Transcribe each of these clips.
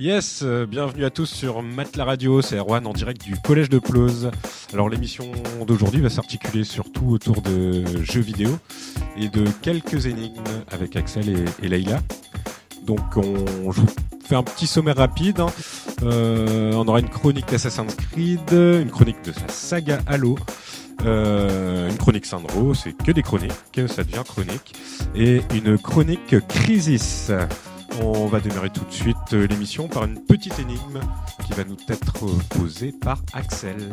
Yes, bienvenue à tous sur Matelas Radio, c'est Erwan en direct du collège de Pleuze. Alors l'émission d'aujourd'hui va s'articuler surtout autour de jeux vidéo et de quelques énigmes avec Axel et Leïla. Donc je vous fais un petit sommaire rapide. On aura une chronique d'Assassin's Creed, une chronique de sa saga Halo, une chronique Sandro, c'est que des chroniques, ça devient chronique, et une chronique Crisis. On va démarrer tout de suite l'émission par une petite énigme qui va nous être posée par Axel.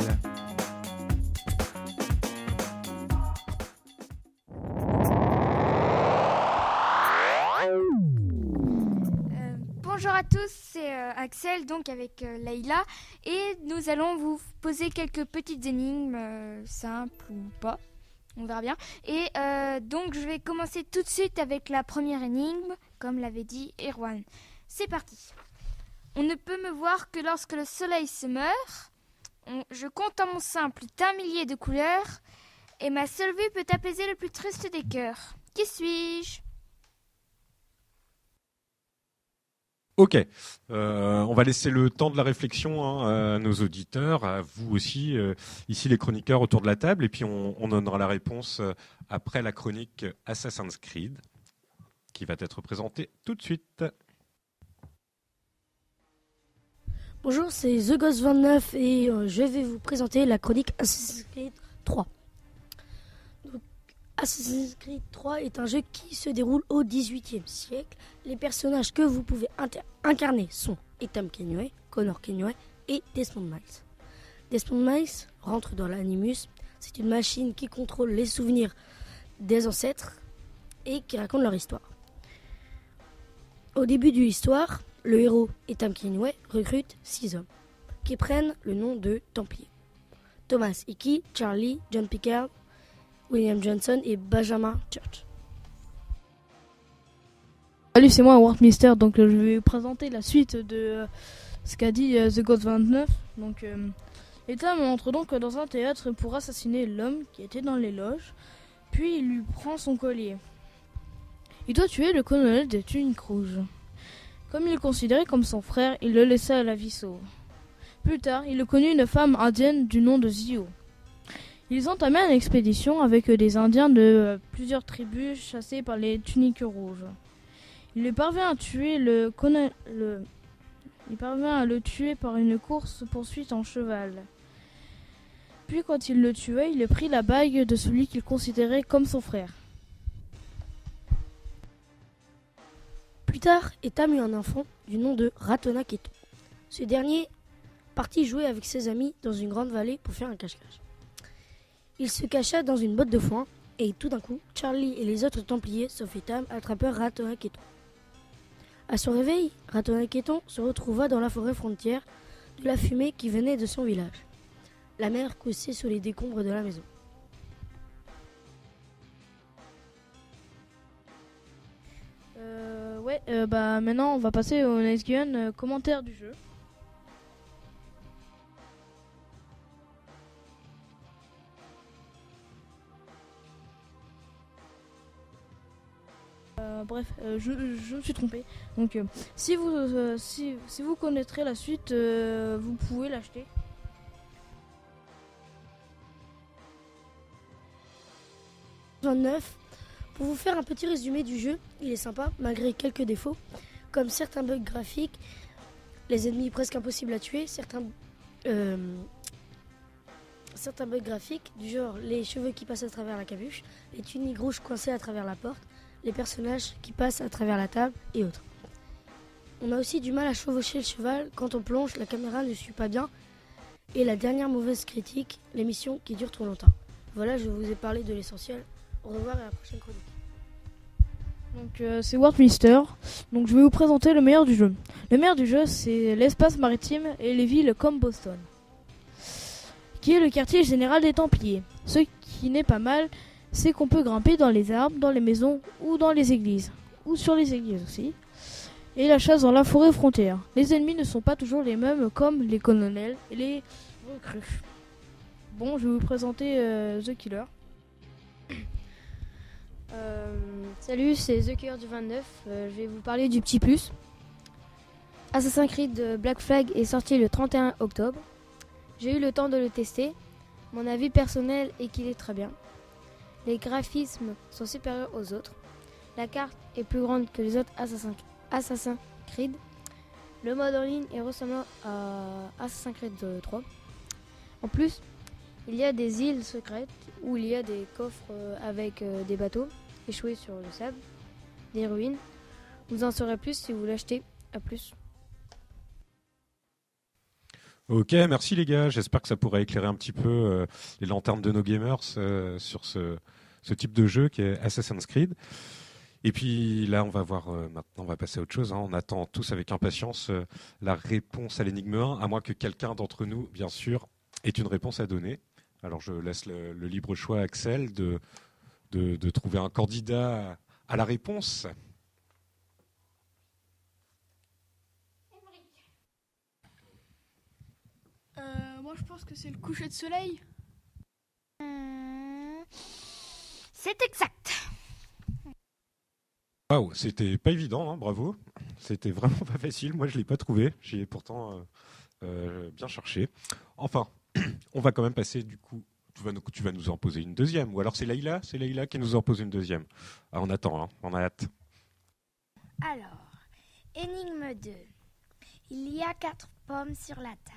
Bonjour à tous, c'est Axel, donc avec Leïla, et nous allons vous poser quelques petites énigmes, simples ou pas, on verra bien. Et donc je vais commencer tout de suite avec la première énigme, comme l'avait dit Erwan. C'est parti. On ne peut me voir que lorsque le soleil se meurt. Je compte en mon sein plus d'1 millier de couleurs, et ma seule vue peut apaiser le plus triste des cœurs. Qui suis-je ? Ok, on va laisser le temps de la réflexion à nos auditeurs, à vous aussi, ici les chroniqueurs autour de la table, et puis on donnera la réponse après la chronique Assassin's Creed, qui va être présentée tout de suite. Bonjour, c'est TheGhost29 et je vais vous présenter la chronique Assassin's Creed 3. Donc, Assassin's Creed 3 est un jeu qui se déroule au XVIIIe siècle. Les personnages que vous pouvez incarner sont Ethan Kenway, Connor Kenway et Desmond Miles. Desmond Miles rentre dans l'Animus. C'est une machine qui contrôle les souvenirs des ancêtres et qui raconte leur histoire. Au début de l'histoire, le héros Ethan Kenway recrute 6 hommes qui prennent le nom de Templiers. Thomas Hickey, Charlie, John Pickard, William Johnson et Benjamin Church. Salut, c'est moi, Wardmister. Donc je vais vous présenter la suite de ce qu'a dit TheGhost29. Donc Ethan entre donc dans un théâtre pour assassiner l'homme qui était dans les loges. Puis il lui prend son collier. Il doit tuer le colonel des tuniques rouges. Comme il le considérait comme son frère, il le laissa à la vie sauve. Plus tard, il connut une femme indienne du nom de Zio. Ils entamèrent une expédition avec des Indiens de plusieurs tribus chassés par les tuniques rouges. Il parvint à le tuer par une course-poursuite en cheval. Puis quand il le tuait, il prit la bague de celui qu'il considérait comme son frère. Plus tard, Ethan eut un enfant du nom de Ratona Keto. Ce dernier partit jouer avec ses amis dans une grande vallée pour faire un cache-cache. Il se cacha dans une botte de foin et tout d'un coup, Charlie et les autres Templiers, sauf Ethan, attrapèrent Ratona Keto. À son réveil, Ratona Keto se retrouva dans la forêt frontière de la fumée qui venait de son village. La mer coussait sous les décombres de la maison. Maintenant on va passer au Nice Gun commentaire du jeu. Je me suis trompé. Donc si vous connaîtrez la suite, vous pouvez l'acheter. Pour vous faire un petit résumé du jeu, il est sympa malgré quelques défauts, comme certains bugs graphiques, les ennemis presque impossibles à tuer, certains bugs graphiques du genre les cheveux qui passent à travers la capuche, les tuniques rouges coincées à travers la porte, les personnages qui passent à travers la table et autres. On a aussi du mal à chevaucher le cheval, quand on plonge, la caméra ne suit pas bien, et la dernière mauvaise critique, l'émission qui dure trop longtemps. Voilà, je vous ai parlé de l'essentiel. Au revoir et à la prochaine chronique. Donc c'est Wardmister. Donc je vais vous présenter le meilleur du jeu. Le meilleur du jeu, c'est l'espace maritime et les villes comme Boston, qui est le quartier général des Templiers. Ce qui n'est pas mal, c'est qu'on peut grimper dans les arbres, dans les maisons ou dans les églises, ou sur les églises aussi. Et la chasse dans la forêt frontière. Les ennemis ne sont pas toujours les mêmes, comme les colonels et les recrues. Bon, je vais vous présenter The Killer. Salut, c'est The Killer du 29. Je vais vous parler du petit plus. Assassin's Creed Black Flag est sorti le 31 octobre. J'ai eu le temps de le tester. Mon avis personnel est qu'il est très bien. Les graphismes sont supérieurs aux autres. La carte est plus grande que les autres Assassin's Creed. Le mode en ligne est ressemblant à Assassin's Creed 3. En plus, il y a des îles secrètes où il y a des coffres avec des bateaux échoués sur le sable, des ruines. Vous en saurez plus si vous l'achetez. À plus. Ok, merci les gars. J'espère que ça pourra éclairer un petit peu les lanternes de nos gamers sur ce type de jeu qui est Assassin's Creed. Et puis là, on va voir maintenant, on va passer à autre chose. On attend tous avec impatience la réponse à l'énigme 1, à moins que quelqu'un d'entre nous, bien sûr, ait une réponse à donner. Alors je laisse le libre choix à Axel de trouver un candidat à la réponse. Moi je pense que c'est le coucher de soleil. C'est exact. Waouh, c'était pas évident, hein, bravo. C'était vraiment pas facile. Moi, je l'ai pas trouvé. J'y ai pourtant bien cherché. Enfin, on va quand même passer du coup. Tu vas nous en poser une deuxième. Ou alors c'est Leïla qui nous en pose une deuxième. Ah, on attend, hein, on a hâte. Alors, énigme 2. Il y a 4 pommes sur la table.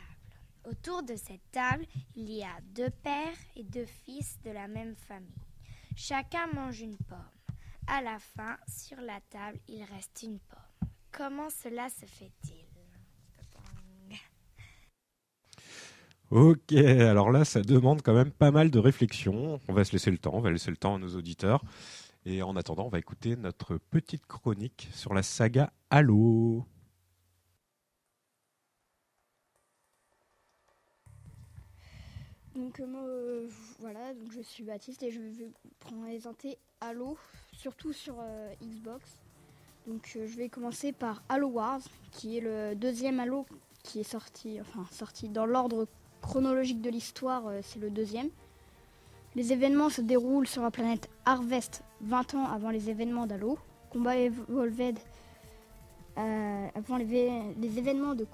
Autour de cette table, il y a 2 pères et 2 fils de la même famille. Chacun mange une pomme. À la fin, sur la table, il reste une pomme. Comment cela se fait-il? Ok, alors là, ça demande quand même pas mal de réflexion. On va se laisser le temps, on va laisser le temps à nos auditeurs. Et en attendant, on va écouter notre petite chronique sur la saga Halo. Donc voilà, donc je suis Baptiste et je vais vous présenter Halo, surtout sur Xbox. Donc je vais commencer par Halo Wars, qui est le deuxième Halo qui est sorti dans l'ordre chronologique de l'histoire, c'est le deuxième. Les événements se déroulent sur la planète Harvest 20 ans avant les événements d'Halo. Combat Evolved, avant les événements de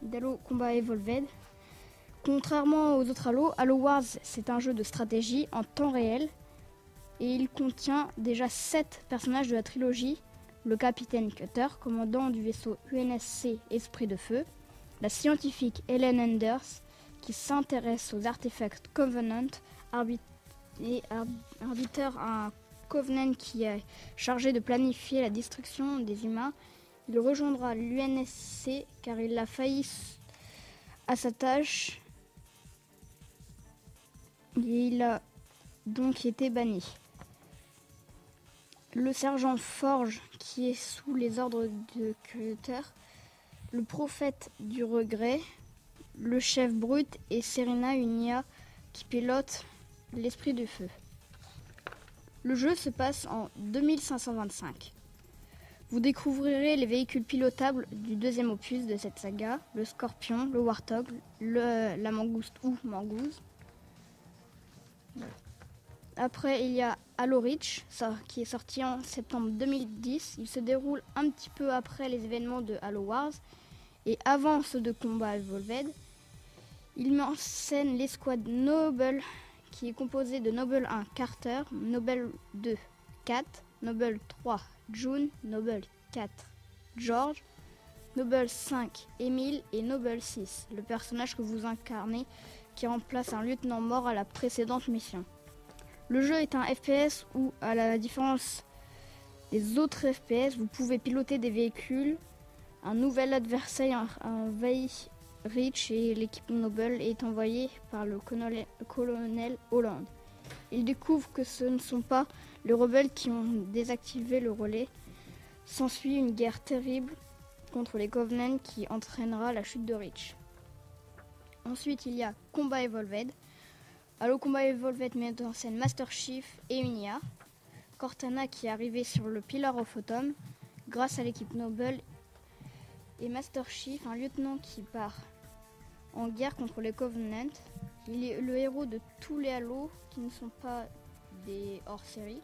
d'Halo Combat Evolved. Contrairement aux autres Halo Wars, c'est un jeu de stratégie en temps réel et il contient déjà 7 personnages de la trilogie. Le capitaine Cutter, commandant du vaisseau UNSC Esprit de Feu, la scientifique Helen Anders, qui s'intéresse aux artefacts Covenant, arbiteur un Covenant qui est chargé de planifier la destruction des humains. Il rejoindra l'UNSC car il a failli à sa tâche. Et il a donc été banni. Le sergent Forge, qui est sous les ordres de Cutter, le prophète du regret, le chef Brut et Serena, une IA qui pilote l'esprit du feu. Le jeu se passe en 2525. Vous découvrirez les véhicules pilotables du deuxième opus de cette saga, le Scorpion, le Warthog, la Mangouste ou Mangouze. Après, il y a Halo Reach, qui est sorti en septembre 2010. Il se déroule un petit peu après les événements de Halo Wars et avant ceux de Combat Evolved. Il met en scène l'escouade Noble, qui est composée de Noble 1 Carter, Noble 2 Kat, Noble 3 June, Noble 4 George, Noble 5 Emile et Noble 6, le personnage que vous incarnez qui remplace un lieutenant mort à la précédente mission. Le jeu est un FPS où, à la différence des autres FPS, vous pouvez piloter des véhicules. Un nouvel adversaire envahit Reach et l'équipe Noble est envoyée par le colonel Holland. Il découvre que ce ne sont pas les rebelles qui ont désactivé le relais. S'ensuit une guerre terrible contre les Covenants qui entraînera la chute de Reach. Ensuite, il y a Combat Evolved. Halo Combat Evolved met en scène Master Chief et une IA. Cortana qui est arrivée sur le Pillar of Autumn grâce à l'équipe Noble. Et Master Chief, un lieutenant qui part en guerre contre les Covenants. Il est le héros de tous les Halo qui ne sont pas des hors-série.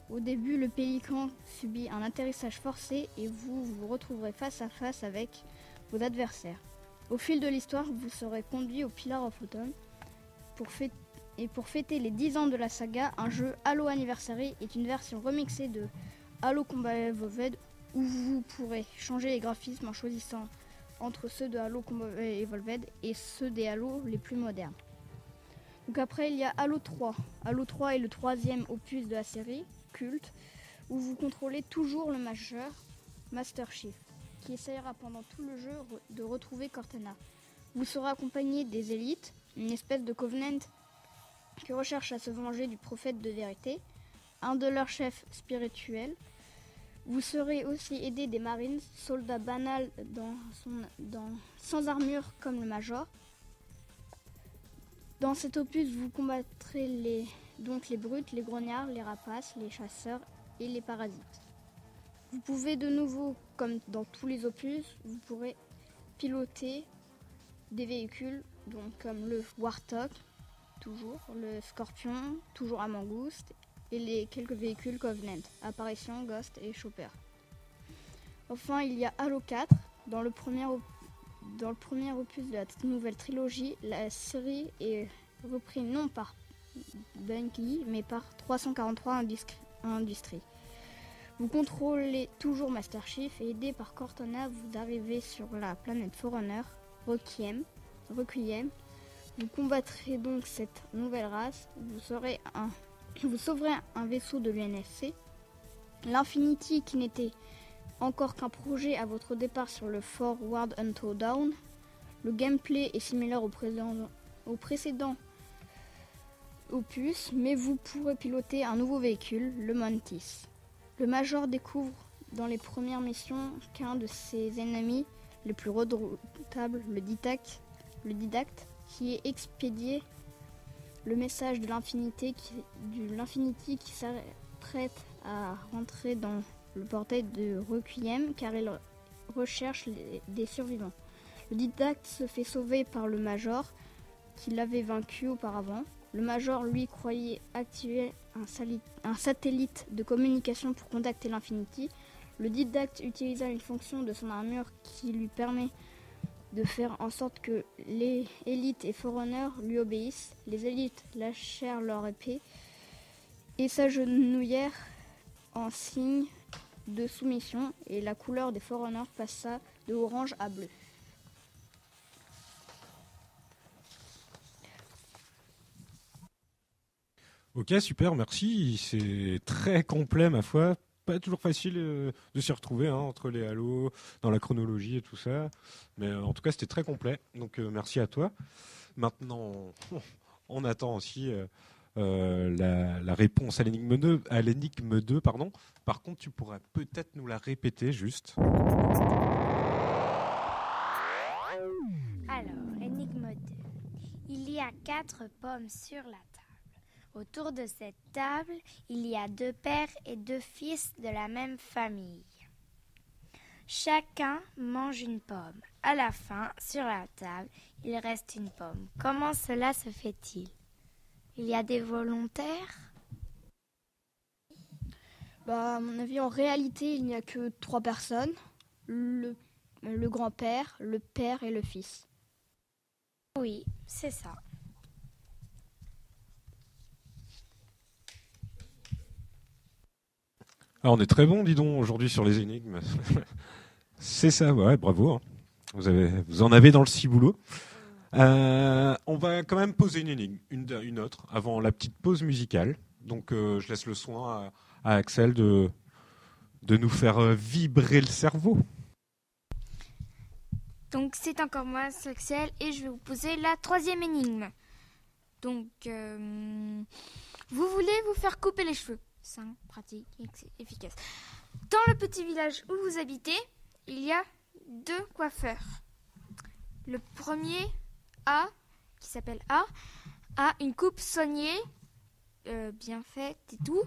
Au début, le Pélican subit un atterrissage forcé et vous vous retrouverez face à face avec vos adversaires. Au fil de l'histoire, vous serez conduit au Pillar of Autumn. Pour fêter les 10 ans de la saga, un jeu Halo Anniversary est une version remixée de Halo Combat Evolved où vous pourrez changer les graphismes en choisissant entre ceux de Halo Combat Evolved et ceux des Halo les plus modernes. Donc après, il y a Halo 3. Halo 3 est le 3e opus de la série, culte, où vous contrôlez toujours le Major, Master Chief, qui essaiera pendant tout le jeu de retrouver Cortana. Vous serez accompagné des élites, une espèce de Covenant qui recherche à se venger du prophète de vérité, un de leurs chefs spirituels. Vous serez aussi aidé des Marines, soldats banals sans armure comme le Major. Dans cet opus, vous combattrez les brutes, les grognards, les rapaces, les chasseurs et les parasites. Vous pouvez de nouveau, comme dans tous les opus, vous pourrez piloter des véhicules comme le Warthog, toujours, le Scorpion, toujours à Mangouste, et les quelques véhicules Covenant, Apparition, Ghost et Chopper. Enfin, il y a Halo 4. Dans le premier opus de la nouvelle trilogie, la série est reprise non par Bungie, mais par 343 Industries. Vous contrôlez toujours Master Chief et aidé par Cortana, vous arrivez sur la planète Forerunner, Requiem. Vous combattrez donc cette nouvelle race. Vous sauverez un vaisseau de l'UNSC. L'Infinity, qui n'était encore qu'un projet à votre départ sur le Forward Until Dawn. Le gameplay est similaire au précédent opus, mais vous pourrez piloter un nouveau véhicule, le Mantis. Le Major découvre dans les premières missions qu'un de ses ennemis les plus redoutables, le Didacte, qui est expédié le message de l'Infinity qui s'apprête à rentrer dans le portail de Requiem car il recherche des survivants. Le Didacte se fait sauver par le Major qui l'avait vaincu auparavant. Le Major, lui, croyait activer un satellite de communication pour contacter l'Infinity. Le Didacte utilisa une fonction de son armure qui lui permet de faire en sorte que les élites et Forerunner lui obéissent. Les élites lâchèrent leur épée et s'agenouillèrent en signe de soumission et la couleur des Forerunner passa de orange à bleu. Ok, super, merci. C'est très complet, ma foi. Pas toujours facile de s'y retrouver entre les Halo, dans la chronologie et tout ça. Mais en tout cas, c'était très complet. Donc, merci à toi. Maintenant, on attend aussi la réponse à l'énigme 2. Pardon. Par contre, tu pourras peut-être nous la répéter juste. Alors, énigme 2. Il y a 4 pommes sur la table. Autour de cette table, il y a 2 pères et 2 fils de la même famille. Chacun mange une pomme. À la fin, sur la table, il reste une pomme. Comment cela se fait-il? Il y a des volontaires? À mon avis, en réalité, il n'y a que 3 personnes. Le grand-père, le père et le fils. Oui, c'est ça. Ah, on est très bon, dis donc, aujourd'hui sur les énigmes. C'est ça, ouais, bravo. Vous en avez dans le ciboulot. On va quand même poser une énigme, une autre, avant la petite pause musicale. Donc, je laisse le soin à Axel de nous faire vibrer le cerveau. Donc, c'est encore moi, c'est Axel, et je vais vous poser la 3e énigme. Donc, vous voulez vous faire couper les cheveux. Simple, pratique, efficace. Dans le petit village où vous habitez, il y a 2 coiffeurs. Le premier, qui s'appelle A une coupe soignée, bien faite et tout.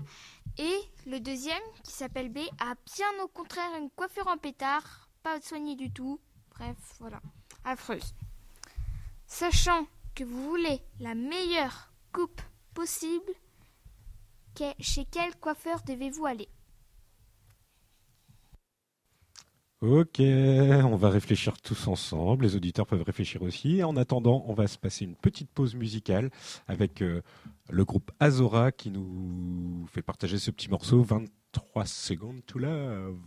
Et le deuxième, qui s'appelle B, a bien au contraire une coiffure en pétard, pas soignée du tout. Bref, voilà, affreuse. Sachant que vous voulez la meilleure coupe possible, chez quel coiffeur devez-vous aller? Ok, on va réfléchir tous ensemble. Les auditeurs peuvent réfléchir aussi. En attendant, on va se passer une petite pause musicale avec le groupe Azora qui nous fait partager ce petit morceau 23 secondes to love.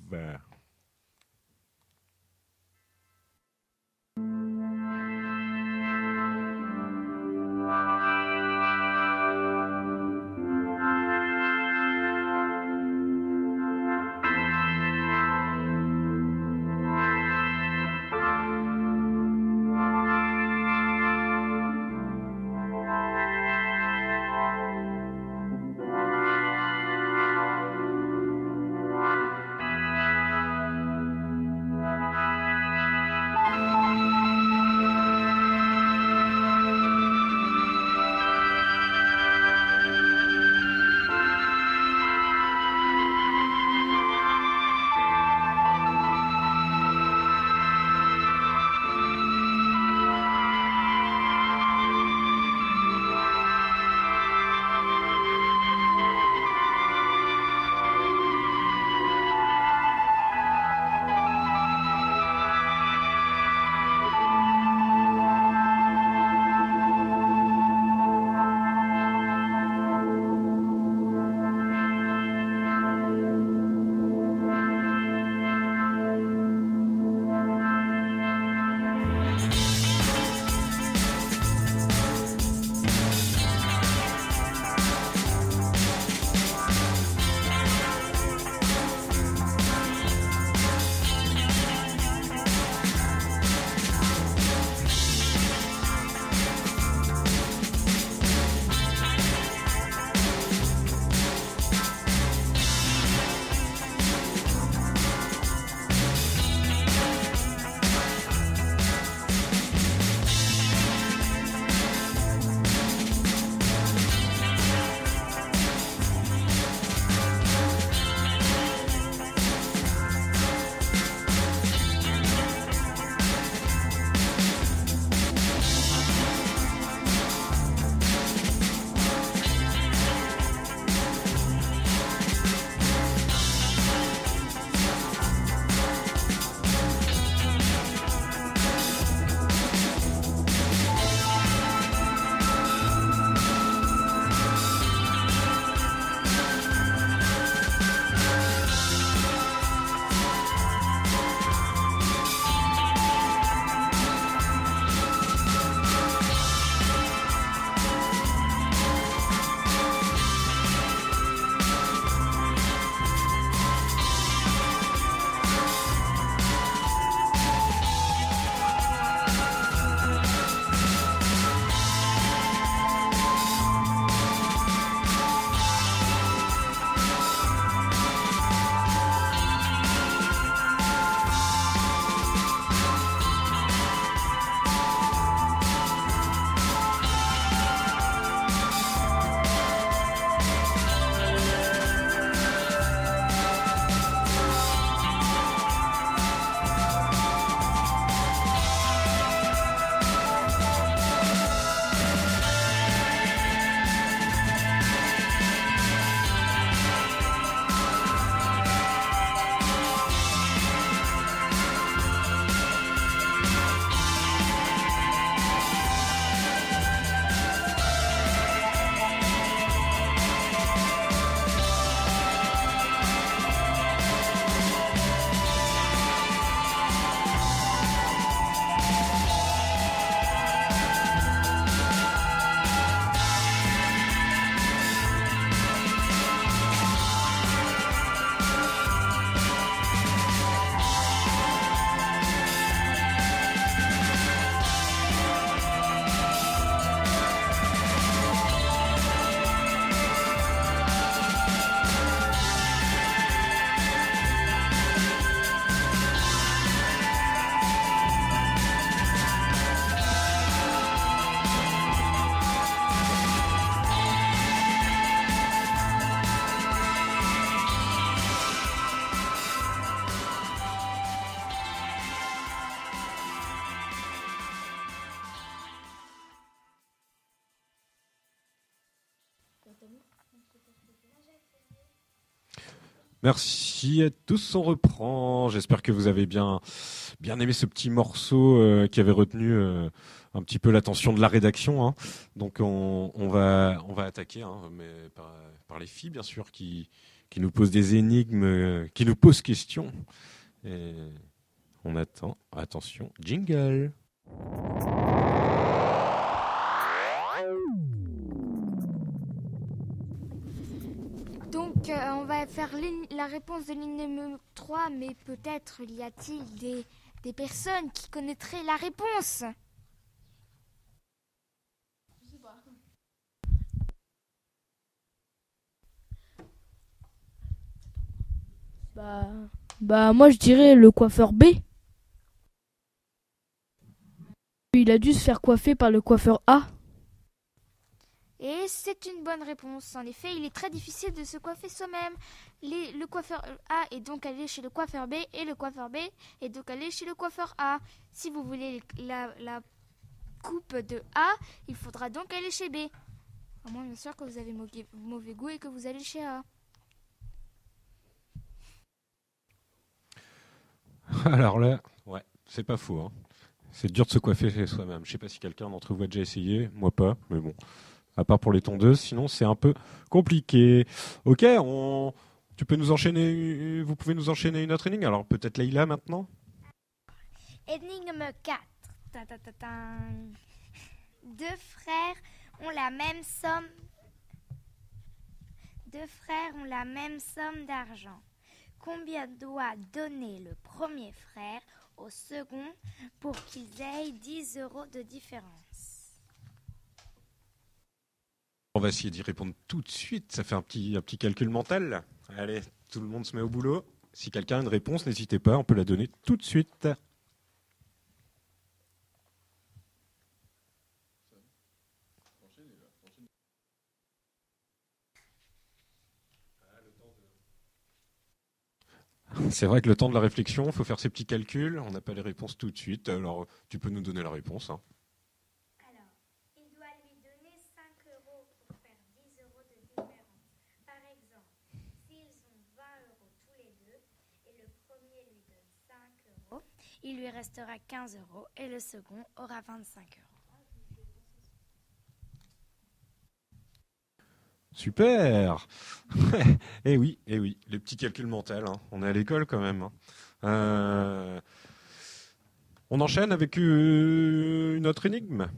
Merci à tous, on reprend. J'espère que vous avez bien aimé ce petit morceau qui avait retenu un petit peu l'attention de la rédaction, hein. Donc on va attaquer, hein, mais par les filles bien sûr qui nous posent des énigmes, qui nous posent questions. Et on attend. Attention, jingle. Donc, on va faire la réponse de l'énigme 3, mais peut-être y a-t-il des personnes qui connaîtraient la réponse. Bah moi je dirais le coiffeur B. Il a dû se faire coiffer par le coiffeur A. Et c'est une bonne réponse. En effet, il est très difficile de se coiffer soi-même. Le coiffeur A est donc allé chez le coiffeur B et le coiffeur B est donc allé chez le coiffeur A. Si vous voulez la coupe de A, il faudra donc aller chez B. À moins bien sûr que vous avez mauvais goût et que vous allez chez A. Alors là, ouais, c'est pas faux, hein. C'est dur de se coiffer chez soi-même. Je sais pas si quelqu'un d'entre vous a déjà essayé, moi pas, mais bon. À part pour les tondeuses, sinon c'est un peu compliqué. Ok, tu peux nous enchaîner, vous pouvez nous enchaîner une autre énigme. Alors peut-être Leïla maintenant. Énigme 4. Ta, ta, ta, ta. Deux frères ont la même somme. Deux frères ont la même somme d'argent. Combien doit donner le premier frère au second pour qu'ils aient 10 € de différence? On va essayer d'y répondre tout de suite. Ça fait un petit calcul mental. Allez, tout le monde se met au boulot. Si quelqu'un a une réponse, n'hésitez pas, on peut la donner tout de suite. C'est vrai que le temps de la réflexion, il faut faire ses petits calculs. On n'a pas les réponses tout de suite. Alors, tu peux nous donner la réponse, hein. Alors, il doit lui donner 5 € pour faire 10 € de différence. Par exemple, s'ils ont 20 € tous les deux et le premier lui donne 5 €, il lui restera 15 € et le second aura 25 €. Super. Eh oui, les petits calculs mentaux, hein. On est à l'école quand même, hein. On enchaîne avec une autre énigme.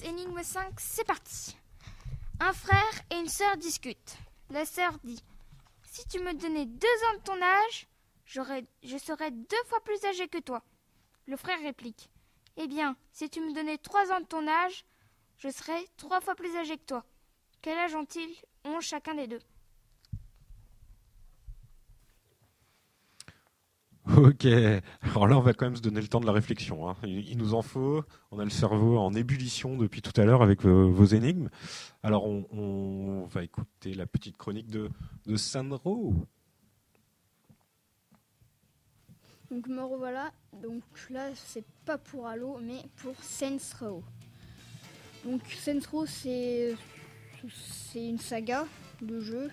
Énigme 5, c'est parti. Un frère et une sœur discutent. La sœur dit: si tu me donnais 2 ans de ton âge, je serais 2 fois plus âgé que toi. Le frère réplique: eh bien, si tu me donnais 3 ans de ton âge, je serais 3 fois plus âgé que toi. Quel âge ont chacun des deux? Ok, alors là on va quand même se donner le temps de la réflexion, hein. Il nous en faut, on a le cerveau en ébullition depuis tout à l'heure avec vos énigmes. Alors on va écouter la petite chronique de Sandro. Donc me revoilà. Donc là, c'est pas pour Halo, mais pour Saints Row. Donc Saints Row, c'est une saga de jeu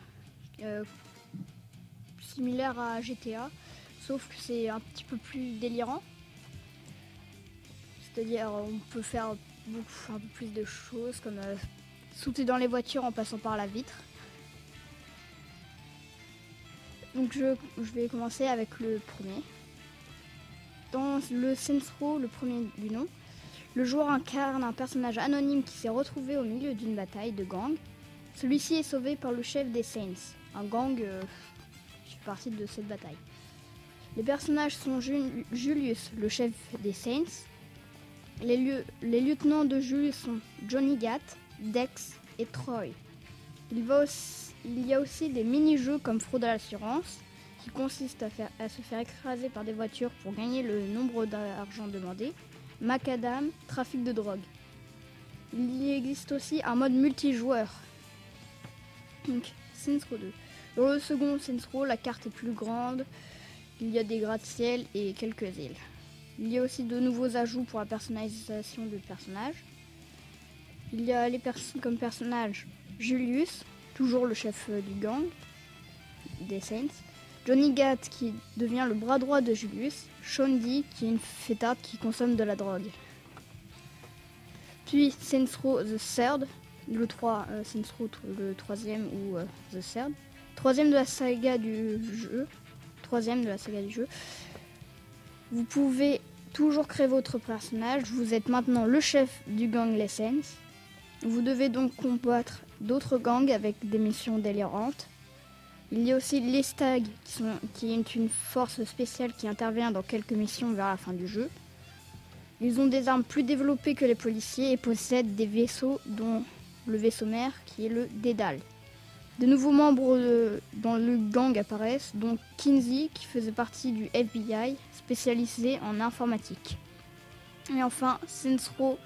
similaire à GTA, sauf que c'est un petit peu plus délirant. C'est-à-dire, on peut faire un peu plus de choses, comme sauter dans les voitures en passant par la vitre. Donc je vais commencer avec le premier. Dans le Saints Row, le premier du nom, le joueur incarne un personnage anonyme qui s'est retrouvé au milieu d'une bataille de gang. Celui-ci est sauvé par le chef des Saints, un gang qui fait partie de cette bataille. Les personnages sont Julius, le chef des Saints. Les lieutenants de Julius sont Johnny Gat, Dex et Troy. Il y a aussi des mini-jeux comme Fraude à l'assurance, qui consiste à se faire écraser par des voitures pour gagner le nombre d'argent demandé. Macadam, trafic de drogue. Il y existe aussi un mode multijoueur. Donc, Saints Row 2. Dans le second Saints Row, la carte est plus grande. Il y a des gratte-ciel et quelques îles. Il y a aussi de nouveaux ajouts pour la personnalisation de personnages. Il y a comme personnage Julius, toujours le chef du gang. des Saints, Johnny Gat qui devient le bras droit de Julius, Sean D qui est une fêtarde qui consomme de la drogue. Puis Saints Row the Third, Saints Row le troisième ou The Third, troisième de la saga du jeu. Vous pouvez toujours créer votre personnage, vous êtes maintenant le chef du gang Les Saints. Vous devez donc combattre d'autres gangs avec des missions délirantes. Il y a aussi les Stags qui est une force spéciale qui intervient dans quelques missions vers la fin du jeu. Ils ont des armes plus développées que les policiers et possèdent des vaisseaux dont le vaisseau mère qui est le Dédale. De nouveaux membres dans le gang apparaissent, dont Kinsey qui faisait partie du FBI spécialisé en informatique. Et enfin, Saints Row,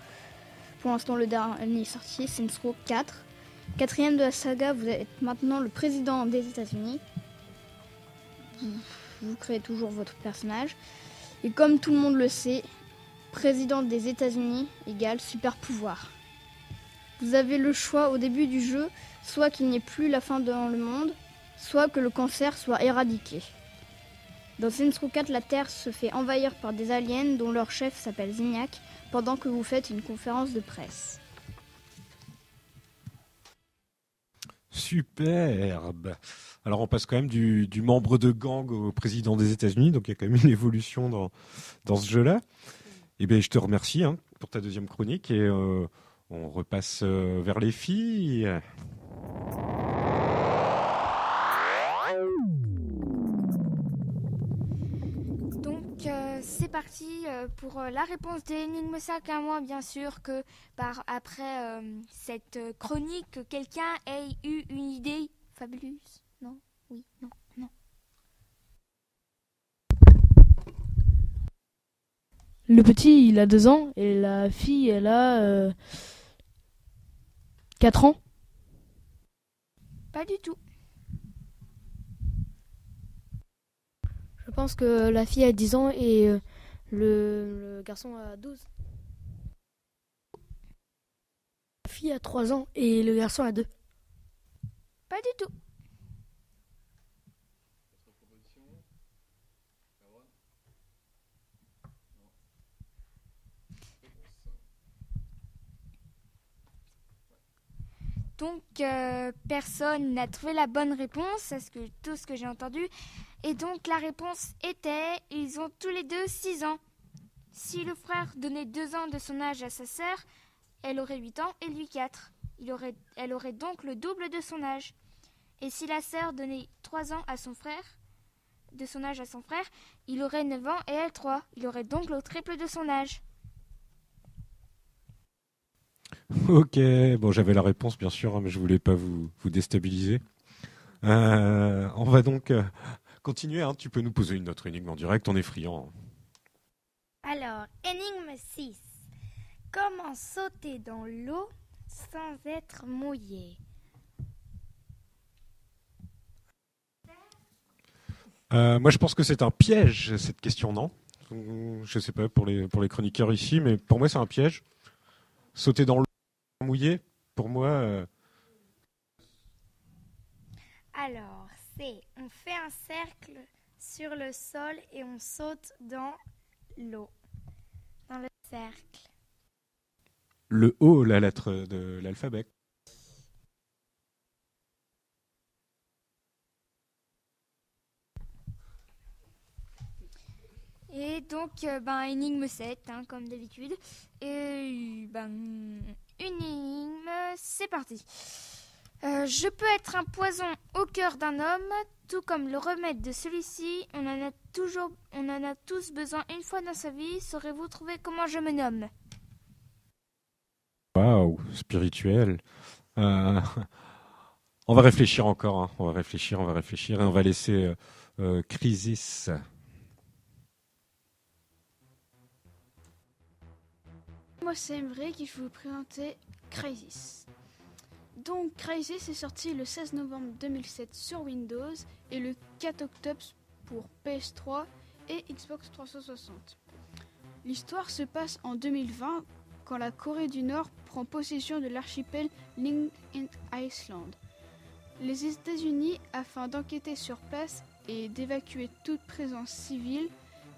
pour l'instant le dernier sorti, Saints Row 4. Quatrième de la saga, vous êtes maintenant le président des États-Unis. Vous créez toujours votre personnage. Et comme tout le monde le sait, président des États-Unis égale super pouvoir. Vous avez le choix au début du jeu, soit qu'il n'y ait plus la faim dans le monde, soit que le cancer soit éradiqué. Dans Saints Row 4, la Terre se fait envahir par des aliens dont leur chef s'appelle Zinyak, pendant que vous faites une conférence de presse. Superbe. Alors on passe quand même du membre de gang au président des États-Unis, donc il y a quand même une évolution dans ce jeu-là. Et bien je te remercie pour ta deuxième chronique et on repasse vers les filles. Donc c'est parti pour la réponse de l'énigme 5 à moi, bien sûr que après cette chronique, quelqu'un ait eu une idée fabuleuse. Non? Oui, non, non. Le petit, il a 2 ans et la fille, elle a 4 ans. Pas du tout. Je pense que la fille a 10 ans et le garçon a 12. La fille a 3 ans et le garçon a 2. Pas du tout. Donc, personne n'a trouvé la bonne réponse à tout ce que j'ai entendu. Et donc, la réponse était, ils ont tous les deux 6 ans. Si le frère donnait 2 ans de son âge à sa sœur, elle aurait 8 ans et lui 4. Elle aurait donc le double de son âge. Et si la sœur donnait 3 ans à son frère, de son âge à son frère, il aurait 9 ans et elle 3. Il aurait donc le triple de son âge. Ok, bon j'avais la réponse bien sûr, mais je voulais pas vous déstabiliser. On va donc continuer, tu peux nous poser une autre énigme en direct, on est friand. Alors, énigme 6. Comment sauter dans l'eau sans être mouillé? Moi je pense que c'est un piège cette question, non? Je sais pas pour les chroniqueurs ici, mais pour moi c'est un piège. Sauter dans l'eau mouillé, pour moi. Alors, on fait un cercle sur le sol et on saute dans l'eau, dans le cercle. Le O, la lettre de l'alphabet. Et donc, énigme 7, comme d'habitude. Et une énigme, c'est parti. Je peux être un poison au cœur d'un homme, tout comme le remède de celui-ci. On en a tous besoin une fois dans sa vie. Saurez-vous trouver comment je me nomme? Waouh, spirituel. On va réfléchir encore. On va réfléchir et on va laisser Crisis. Moi, c'est Emre qui je vais vous présenter Crysis. Donc, Crysis est sorti le 16 novembre 2007 sur Windows et le 4 octobre pour PS3 et Xbox 360. L'histoire se passe en 2020 quand la Corée du Nord prend possession de l'archipel Ling Island. Les États-Unis, afin d'enquêter sur place et d'évacuer toute présence civile,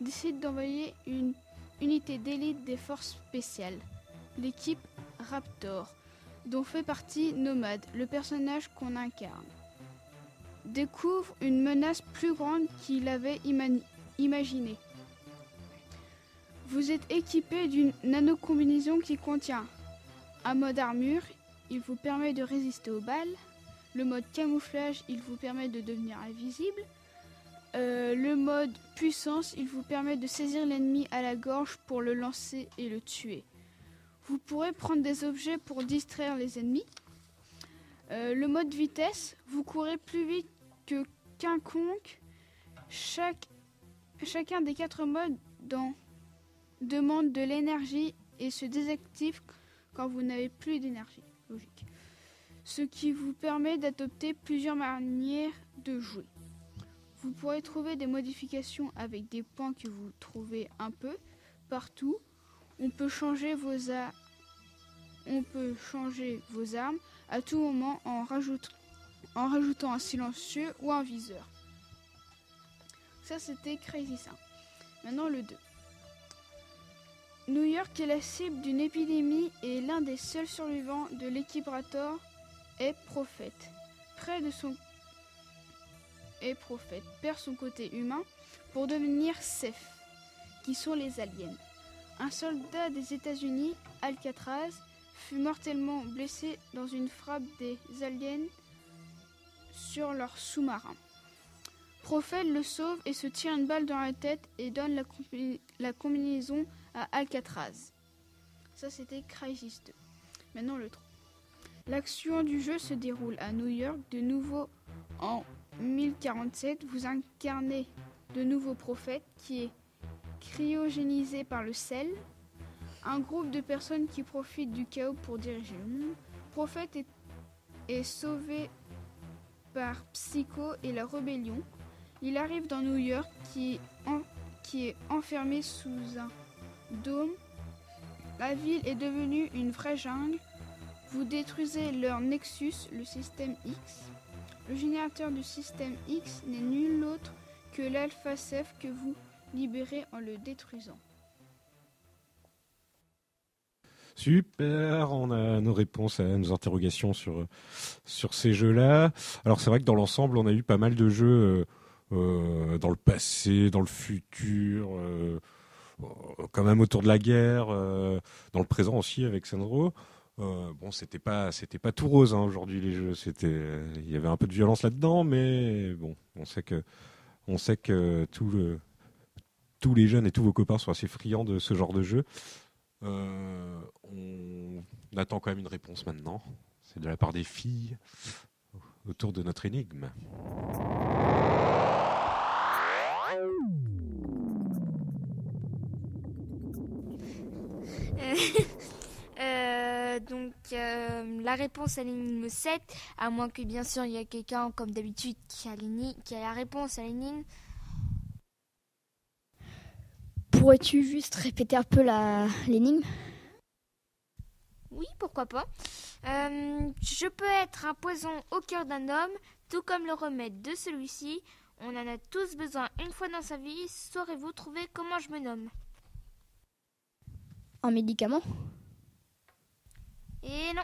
décident d'envoyer une unité d'élite des forces spéciales, l'équipe Raptor, dont fait partie Nomad, le personnage qu'on incarne. Découvre une menace plus grande qu'il avait imaginée. Vous êtes équipé d'une nanocombinaison qui contient un mode armure, il vous permet de résister aux balles. Le mode camouflage, il vous permet de devenir invisible. Le mode puissance, il vous permet de saisir l'ennemi à la gorge pour le lancer et le tuer. Vous pourrez prendre des objets pour distraire les ennemis. Le mode vitesse, vous courez plus vite que quiconque. Chacun des 4 modes demande de l'énergie et se désactive quand vous n'avez plus d'énergie. Logique. Ce qui vous permet d'adopter plusieurs manières de jouer. Vous pourrez trouver des modifications avec des points que vous trouvez un peu partout. On peut changer vos armes à tout moment en rajoutant un silencieux ou un viseur. Ça, c'était Crazy 5. Maintenant, le 2. New York est la cible d'une épidémie et l'un des seuls survivants de l'équipe Raptor est Prophète. Prophète perd son côté humain pour devenir Ceph, qui sont les aliens. Un soldat des États-Unis, Alcatraz, fut mortellement blessé dans une frappe des aliens sur leur sous-marin. Prophète le sauve et se tire une balle dans la tête et donne la combinaison à Alcatraz. Ça, c'était Crysis 2. Maintenant, le 3. L'action du jeu se déroule à New York, de nouveau en 1047. Vous incarnez de nouveau Prophète qui est cryogénisé par le sel. Un groupe de personnes qui profitent du chaos pour diriger le monde. Prophète est sauvé par Psycho et la rébellion. Il arrive dans New York qui est enfermé sous un dôme. La ville est devenue une vraie jungle. Vous détruisez leur Nexus, le système X. Le générateur du système X n'est nul autre que l'Alpha Ceph que vous libérez en le détruisant. Super, on a nos réponses à nos interrogations sur ces jeux-là. Alors c'est vrai que dans l'ensemble, on a eu pas mal de jeux dans le passé, dans le futur, quand même autour de la guerre, dans le présent aussi avec Sandro. Bon, c'était pas tout rose aujourd'hui les jeux. Il y avait un peu de violence là-dedans, mais bon, on sait que tous les jeunes et tous vos copains sont assez friands de ce genre de jeu. On attend quand même une réponse maintenant. C'est de la part des filles autour de notre énigme. La réponse à l'énigme 7, à moins que bien sûr il y a quelqu'un comme d'habitude qui a la réponse à l'énigme. Pourrais-tu juste répéter un peu l'énigme ? Oui, pourquoi pas. Je peux être un poison au cœur d'un homme, tout comme le remède de celui-ci. On en a tous besoin une fois dans sa vie. Saurez-vous trouver comment je me nomme ? Un médicament ? Et non.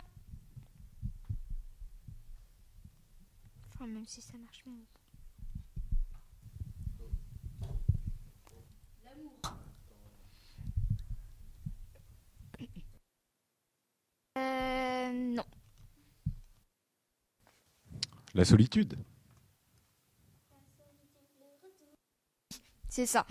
Enfin, même si ça marche bien. Non. La solitude. C'est ça.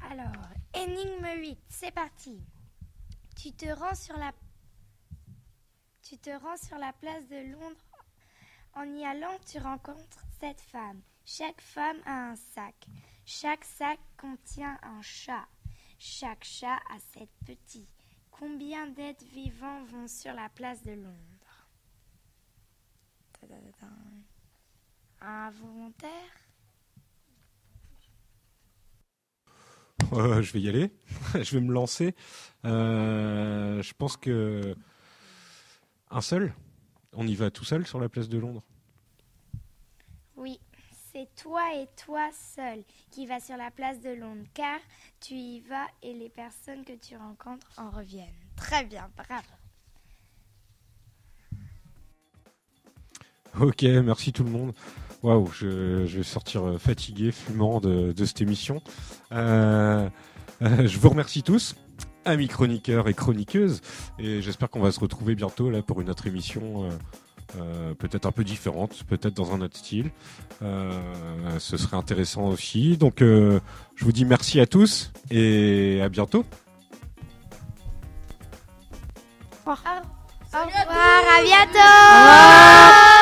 Alors, énigme 8, c'est parti. Tu te rends sur la place de Londres. En y allant, tu rencontres 7 femmes. Chaque femme a un sac. Chaque sac contient un chat. Chaque chat a 7 petits. Combien d'êtres vivants vont sur la place de Londres ? Un volontaire ? je vais y aller. Je vais me lancer. Je pense que un seul. On y va tout seul sur la place de Londres. Oui, c'est toi et toi seul qui vas sur la place de Londres, car tu y vas et les personnes que tu rencontres en reviennent. Très bien, bravo. Ok, merci tout le monde. Waouh, je vais sortir fatigué, fumant de cette émission. Je vous remercie tous, amis chroniqueurs et chroniqueuses, et j'espère qu'on va se retrouver bientôt là pour une autre émission, peut-être un peu différente, peut-être dans un autre style. Ce serait intéressant aussi. Donc, je vous dis merci à tous et à bientôt. Au revoir, à bientôt.